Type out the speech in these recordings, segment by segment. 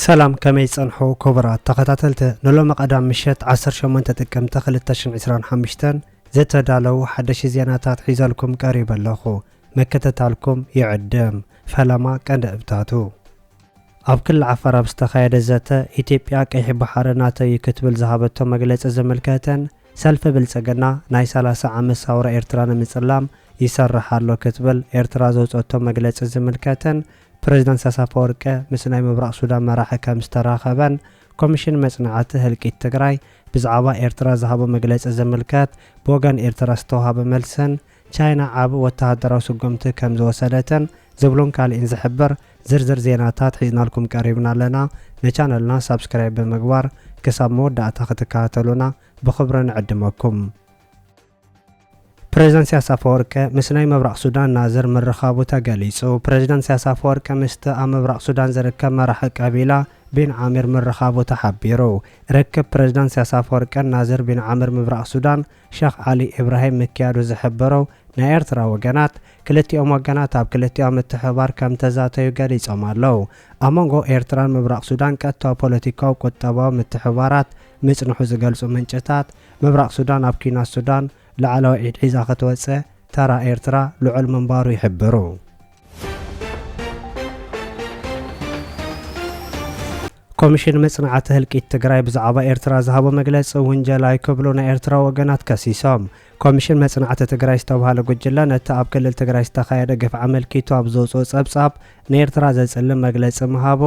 سلام كمي صنحو كبرات تخاتلت نلوم قدام مشت 18 تقمت 2025 زتدالو حدش زياناتات حيزالكم قريب اللخو مكتتالكم يعدم فلما كان ابتاتو اب كل عفر بستخايد زتا ايتيبيا كيح بحرناتا يكتبل زهابتو مجلس زملكاتن سلف بالسجنا ناي 30 عام ثوره ايرتران مصلام يسرح له كتبل ايرترا زوصتو مجلس زملكاتن بريزيدنت ساسافورك مسناي مبرق سودان مراحه كمستراخبن كوميشن مصنعات هلقيت تግራይ بزعبا ايرترا زهابو مجلس زملكات بوغان ايرترا استوهاب ملسن چاينا عاب وتهدراو سقمت كم زوسدتن زبلون كالين زحبر زرزر زيناتات حيزنالكم قريبنا لنا لچانلنا سبسكرايب بمغبار كساب موداتا ختكاتلونا بخبر نعدمكم بريزيدنت ساسافورك مسناي مبرق سودان ناظر من رخابو تغليصو بريزيدنت ساسافورك مست مبرق سودان زركب مرح قبيله بين عامر من رخابو تحبيرو ركب بريزيدنت ساسافورك ناظر بين عامر مبرق سودان شيخ علي ابراهيم مكيادو زحبرو نا ايرترا وغنات كلتيوم وغنات اب كلتيوم متحبار كم تزاتيو غليصوم አለው አመንጎ ኤርትራን مبرق سودان ቀጥታ ፖለቲካው ቆጠባው متحبارات مصنحو ዝገልጹ ምንጭታት مبرق سودان اب كينا سودان لعلو عيد حيزا ختوصه ترى ايرترا لعل منبارو يحبرو كوميشن مصنعات هلقيت تግራይ بزعبا ايرترا زهابو مجلس ونجلاي كبلونا ايرترا وغنات كسيسام كوميشن مصنعات تግራይ استوهاله ጉጅለ ነታ ኣብ ክልል ትግራይ ዝተኻየደ ገፍ ዓመልኪቱ ኣብ ዘውፅኦ ጸብጻብ ነኤርትራ ዘጽልም መግለጽ መሃቦ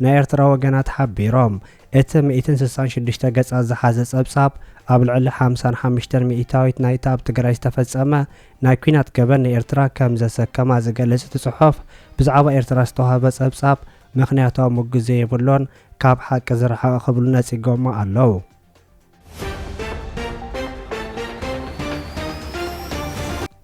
ነኤርትራ ወገናት ሓቢሮም እቲ 166 ገጽ ዝሓዘ ጸብጻብ ኣብ ልዕሊ 55 ሚእታዊት ናይታ ኣብ ትግራይ ዝተፈጸመ ናይ ኩናት ገበን ነኤርትራ ከም ዘሰከማ ዝገልጽ ጽሑፍ ብዛዕባ ኤርትራ ዝተዋህበ ጸብጻብ ምኽንያታዊ ሙግዜ የብሎን ካብ ሓቂ ዝረሓቐ ክብሉ ነጺጎማ ኣለው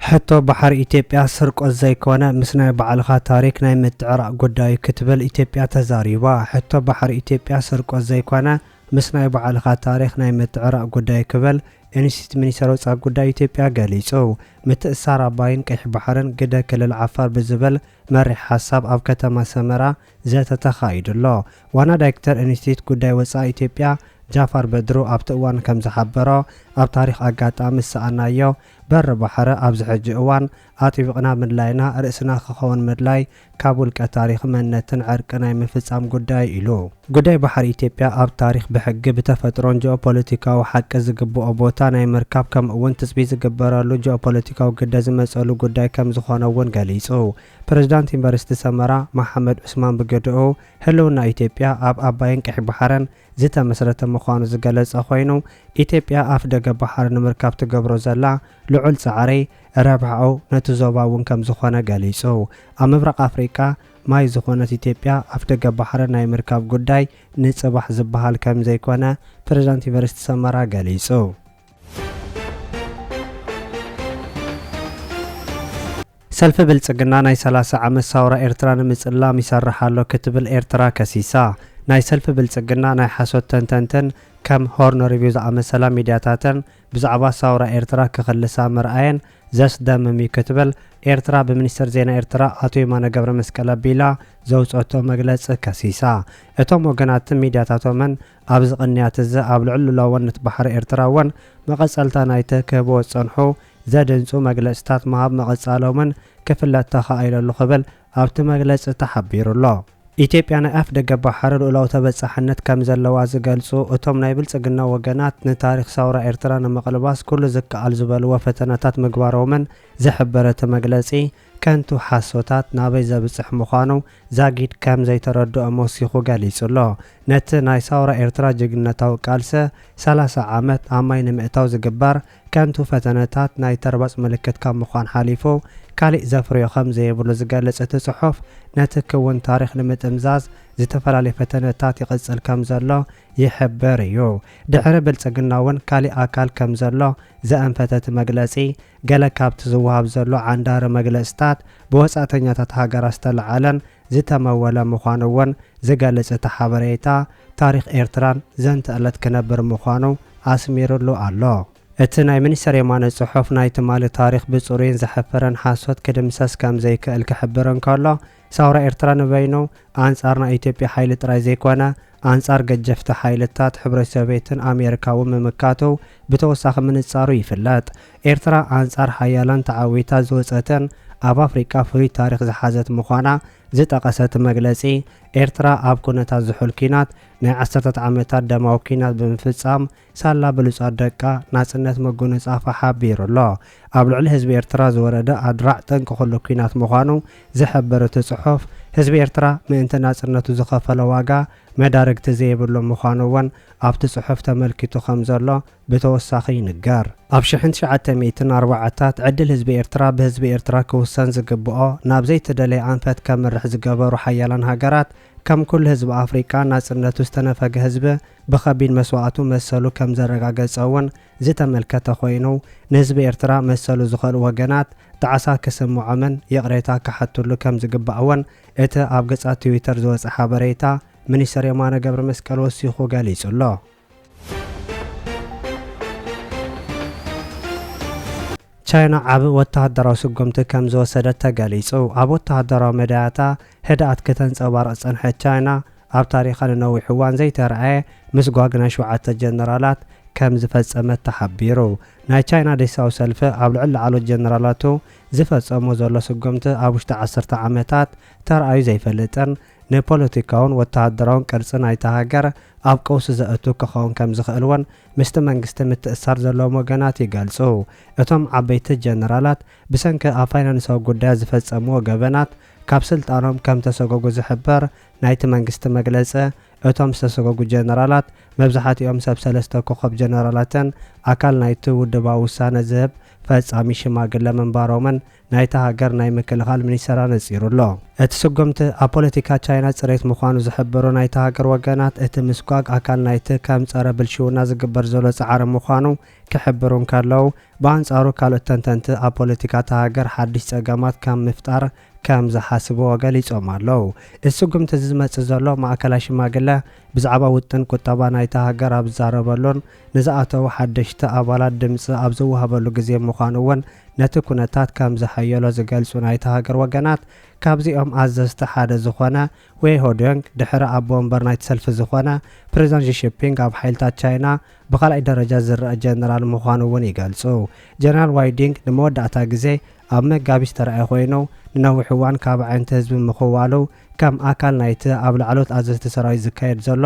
حتى بحر إثيوبيا سرقة زيكونا مسنا بعلها تاريخ ناي متعرق قداي كتبل إثيوبيا تزاريبا حتى بحر إثيوبيا سرقة زيكونا مسنا بعلها تاريخ ناي متعرق قداي كبل انستيت منيسروس قداي إثيوبيا قاليصو متأثر باين كيح بحرن قدا كل العفار بزبل مرح حساب اب كتما سمرا ذات تخايد الله وانا دايركتور انستيت قداي وصا إثيوبيا جعفر بدرو اب تقوان كم زحبرا اب تاريخ اقاطام السعنايو بر بحر ابز حج اوان اطيبقنا من لاينا راسنا خخون مدلاي كابول كتاريخ منتن عرقنا مفصام قداي إلو قداي بحر إثيوبيا اب تاريخ بحق بتفطرون جيوبوليتيكا وحق زغبو ابوتا ناي مركب كم اون تسبي زغبرالو جيوبوليتيكا وقدا زمصلو قداي كم زخونه ون غليصو بريزيدنت يونيفرسيتي سمرا محمد عثمان بغدو هلونا إثيوبيا اب اباين كح بحرن زيتا مسرت مخانو زغلص خوينو إثيوبيا اف دغ بحر نمركب تغبرو زلا لعل سعري ربعو نتزوباون كم زخونه غليصو امبرق افريكا ماي زخونه إثيوبيا اف دغ بحر ناي مركب قداي نصبح زبحال كم زيكونه بريزيدنت يونيفرسيتي سمرا غليصو سلف بالصقنا ناي 30 عام ثوره ايرتران مصلام يسرحالو كتبل ايرترا كسيسا ناي سلف بالصقنا ناي حسوت تنتنتن كم هورن ريفيوز عام سلام ميدياتاتن بزعبا ثوره ايرترا كخلصا مرأين زاس دممي كتبل ايرترا بمنستر زينا ايرترا اتو يمانه ገብረ መስቀል ቢላ ዘውጽኦቶ መግለጽ ከሲሳ እቶም ወገናት ሚዲያታቶምን ኣብ ዝቕንያት ዘ ኣብ ልዕል ላወነት ባሕሪ ኤርትራውን መቐጸልታ ናይተ ከቦ ጸንሑ ዘደንጹ መግለጽታት መሃብ መቐጻሎምን ክፍለታ ኸኣይለሉ ኽብል ኣብቲ መግለጽ ተሓቢሩሎ ኢትዮጵያ ናይ ኣፍ ደገ ባሕሪ ሉላው ተበጻሕነት ከም ዘለዋ ዝገልጹ እቶም ናይ ብልጽግና ወገናት ንታሪኽ ሳውራ ኤርትራ ንመቕልባስ ኩሉ ዝከኣል ዝበልዎ ፈተናታት ምግባሮምን ዝሕበረተ መግለጺ ከንቱ ሓሶታት ናበይ ዘብጽሕ ምዃኑ ዛጊድ ከም ዘይተረድኦ መሲኹ ገሊጹሎ ነቲ ናይ ሳውራ ኤርትራ ጅግነታዊ ቃልሰ 30 ዓመት ኣማይ ንምእታው ዝግበር ከንቱ ፈተነታት ናይ ተርባጽ ምልክት ካብ ምዃን ሓሊፉ ካልእ ዘፍርዮ ከም ዘይብሉ ዝገልጽ እቲ ጽሑፍ ነቲ ክውን ታሪኽ ንምጥምዛዝ ዝተፈላለዩ ፈተነታት ይቕጽል ከም ዘሎ ይሕበር እዩ ድሕሪ ብልጽግናውን ካልእ ኣካል ከም ዘሎ ዘአንፈተት መግለጺ ገለ ካብቲ ዝወሃብ ዘሎ ዓንዳሪ መግለጽታት ብወጻእተኛታት ሃገራት ዝተለዓለን ዝተመወለ ምዃኑ እውን ዝገልጽ እቲ ሓበሬታ ታሪኽ ኤርትራን ዘንተዕለት ክነብር ምዃኑ ኣስሚሩሉ ኣሎ እቲ ናይ ሚኒስተር የማነ ጽሑፍ ናይ ትማሊ ታሪክ ብጽሩይን ዘሐፈረን ሓሶት ክድምሰስ ከም ዘይክእል ክሕብርን ከሎ ሳውራ ኤርትራ ንበይኑ አንጻርና ኢትዮጵያ ሓይሊ ጥራይ ዘይኮነ አንጻር ገጀፍቲ ሓይልታት ሕብረተሰቤትን አሜሪካውን ምምካቱ ብተወሳኺ ምንጻሩ ይፍለጥ። ኤርትራ አንጻር ሓያላን ተዓዊታ ዝወፀትን ኣብ አፍሪካ ፍሉይ ታሪክ ዝሓዘት ምዃና ዝጠቐሰት መግለጺ ኤርትራ ኣብ ኩነታት ዝሑል ኪናት ናይ 10 ዓመታት ደማዊ ኪናት ብምፍጻም ሳላ ብሉጻት ደቃ ናጽነት መጎናጸፋ ሓቢሩሎ። ኣብ ልዕሊ ህዝቢ ኤርትራ ዝወረደ ኣድራዕ ጠንቂ ኩሉ ኪናት ምዃኑ ዝሕብር እቲ ጽሑፍ ህዝቢ ኤርትራ ምእንቲ ናጽነቱ ዝኸፈለ ዋጋ መዳርግቲ ዘይብሉ ምዃኑ እውን ኣብቲ ጽሑፍ ተመልኪቱ ከም ዘሎ ብተወሳኺ ይንገር። ኣብ 1940ታት ዕድል ህዝቢ ኤርትራ ብህዝቢ ኤርትራ ክውሰን ዝግብኦ ናብ ዘይተደለየ ኣንፈት ከምርሕ ዝገበሩ ሓያላን ሃገራት ከም ኩሉ ህዝቢ ኣፍሪካ ናጽነቱ ዝተነፈገ ህዝቢ ብኸቢድ መስዋዕቱ መሰሉ ከም ዘረጋገጸ እውን ዝተመልከተ ኮይኑ ንህዝቢ ኤርትራ መሰሉ ዝኽእሉ ወገናት ጣዕሳ ክስምዖምን የቕሬታ ክሓትሉ ከም ዝግባእ እውን እቲ ኣብ ገጻ ትዊተር ዝወፀ ሓበሬታ ሚኒስተር የማነ ገብረ መስቀል ወሲኹ ገሊጹሎ። ቻይና ዓብ ወተሃደራዊ ስጉምቲ ከም ዝወሰደት ተገሊጹ። ኣብ ወተሃደራዊ መዳያታ ህድኣት ከተንጸባርቕ ጸንሐት ቻይና ኣብ ታሪኻ ንነዊሕ እዋን ዘይተረኣየ ምስጓግ ናይ 7 ጀነራላት ከም ዝፈጸመት ተሓቢሩ። ናይ ቻይና ደሳዊ ሰልፊ ኣብ ልዕሊ ላዕሎት ጀነራላቱ ዝፈጸሞ ዘሎ ስጉምቲ ኣብ ውሽጢ 10 ዓመታት ተረኣዩ ዘይፈልጥን ንፖለቲካውን ወተሃደራውን ቅርፂ ናይቲ ሃገር ኣብ ቀውሲ ዘእቱ ክኸውን ከም ዝኽእል እውን ምስቲ መንግስቲ ምትእሳር ዘለዎም ወገናት ይገልጹ። እቶም ዓበይቲ ጀነራላት ብሰንኪ ኣብ ፋይናንሳዊ ጉዳያት ዝፈጸምዎ ገበናት ካብ ስልጣኖም ከም ተሰጎጉ ዝሕበር ናይቲ መንግስቲ መግለፂ እቶም ዝተሰጎጉ ጀነራላት መብዛሕትኦም ሰብ 3 ኮኸብ ጀነራላትን ኣካል ናይቲ ውድባዊ ውሳነ ዝህብ ፈጻሚ ሽማግለ ምንባሮምን ናይቲ ሃገር ናይ ምክልኻል ሚኒስተር ነጺሩሎ። እቲ ስጉምቲ ኣብ ፖለቲካ ቻይና ጽሬት ምዃኑ ዝሕብሩ ናይቲ ሃገር ወገናት እቲ ምስጓግ ኣካል ናይቲ ከም ጸረ ብልሽውና ዝግበር ዘሎ ጻዕሪ ምዃኑ ክሕብሩን ከለዉ ብኣንጻሩ ካልኦት ተንተንቲ ኣብ ፖለቲካ እቲ ሃገር ሓድሽ ጸገማት ከም ምፍጣር ከም ዝሓስብዎ ገሊጾም ኣለዉ። እቲ ስጉምቲ ዝመጽእ ዘሎ ማእከላይ ሽማግለ ብዛዕባ ውጥን ቁጠባ ናይቲ ሃገር ኣብ ዝዛረበሉን ንዝኣተዉ ሓደሽቲ ኣባላት ድምፂ ኣብ ዝወሃበሉ ግዜ ምዃኑ እውን ነቲ ኩነታት ከም ዝሓየሎ ዝገልጹ ናይቲ ሃገር ወገናት ካብዚኦም ኣዘዝቲ ሓደ ዝኾነ ዌይ ሆዶንግ ድሕሪ ኣቦ ወንበር ናይቲ ሰልፊ ዝኾነ ፕሬዚደንት ሺጂንፒንግ ኣብ ሓይልታት ቻይና ብኻልኣይ ደረጃ ዝረአ ጀነራል ምዃኑ እውን ይገልጹ። ጀነራል ዋይዲንግ ንመወዳእታ ግዜ ኣብ መጋቢት ተረኣየ ኮይኑ ንነዊሕ እዋን ካብ ዓይነቲ ህዝቢ ምኽዋሉ ከም ኣካል ናይቲ ኣብ ላዕሎት ኣዘዝቲ ሰራዊት ዝካየድ ዘሎ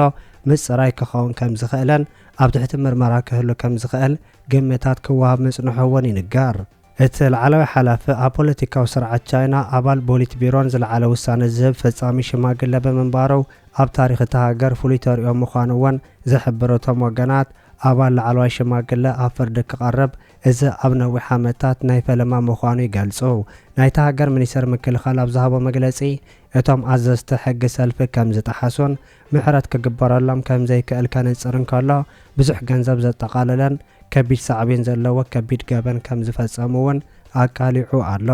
ምጽራይ ክኸውን ከም ዝኽእልን ኣብ ትሕቲ ምርመራ ክህሉ ከም ዝኽእል ግምታት ክወሃብ ምጽንሑ እውን ይንገር። እቲ ላዕለዋይ ሓላፊ ኣብ ፖለቲካዊ ስርዓት ቻይና ኣባል ፖሊት ቢሮን ዝለዓለ ውሳነ ዝህብ ፈጻሚ ሽማግለ ብምንባሩ ኣብ ታሪክ እቲ ሃገር ፍሉይ ተሪኦም ምዃኑ እውን ዝሕብሩ እቶም ወገናት ኣባል ላዕለዋይ ሽማግለ ኣብ ፍርዲ ክቐርብ እዚ ኣብ ነዊሕ ዓመታት ናይ ፈለማ ምዃኑ ይገልጹ። ናይቲ ሃገር ሚኒስተር ምክልኻል ኣብ ዝሃቦ መግለጺ እቶም ኣዘዝቲ ሕጊ ሰልፊ ከም ዝጠሓሱን ምሕረት ክግበረሎም ከም ዘይክእል ከንጽርን ከሎ ብዙሕ ገንዘብ ዘጠቓለለን ከቢድ ሳዕቤን ዘለዎ ከቢድ ገበን ከም ዝፈጸሙ እውን ኣቃሊዑ ኣሎ።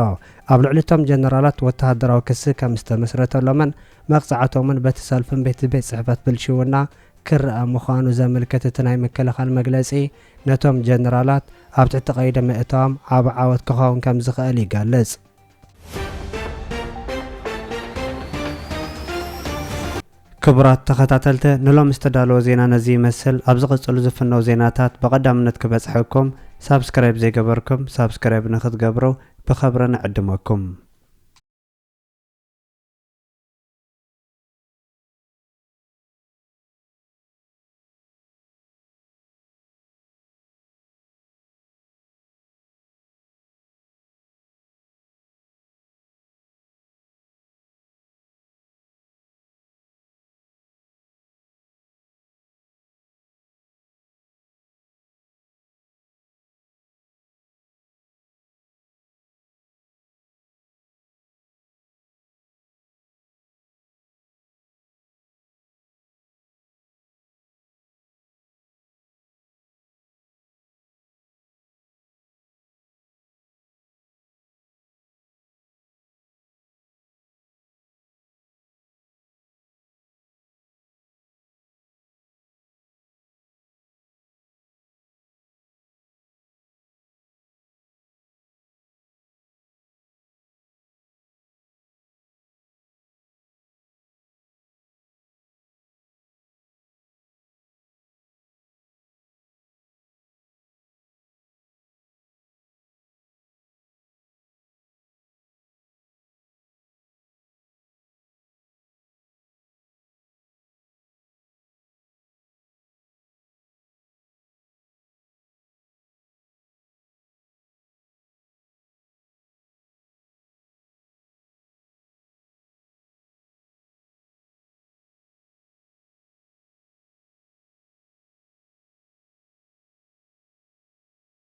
ኣብ ልዕሊ እቶም ጀነራላት ወተሃደራዊ ክሲ ከም ዝተመስረተሎምን መቕጻዕቶምን በቲ ሰልፍን ቤት ጽሕፈት ብልሽውና ክርአ ምዃኑ ዘመልክት እቲ ናይ ምክልኻል መግለጺ ነቶም ጀነራላት ኣብ ትሕቲ ቀይዲ ምእታዎም ዓብ ዓወት ክኸውን ከም ዝኽእል ይገልጽ። ክቡራት ተኸታተልቲ ንሎም ዝተዳለወ ዜና ነዚ ይመስል። ኣብ ዝቕጽሉ ዝፍነው ዜናታት በቐዳምነት ክበጽሐኩም ሳብስክራይብ ዘይገበርኩም ሳብስክራይብ ንኽትገብሩ ብኸብሪ ንዕድመኩም።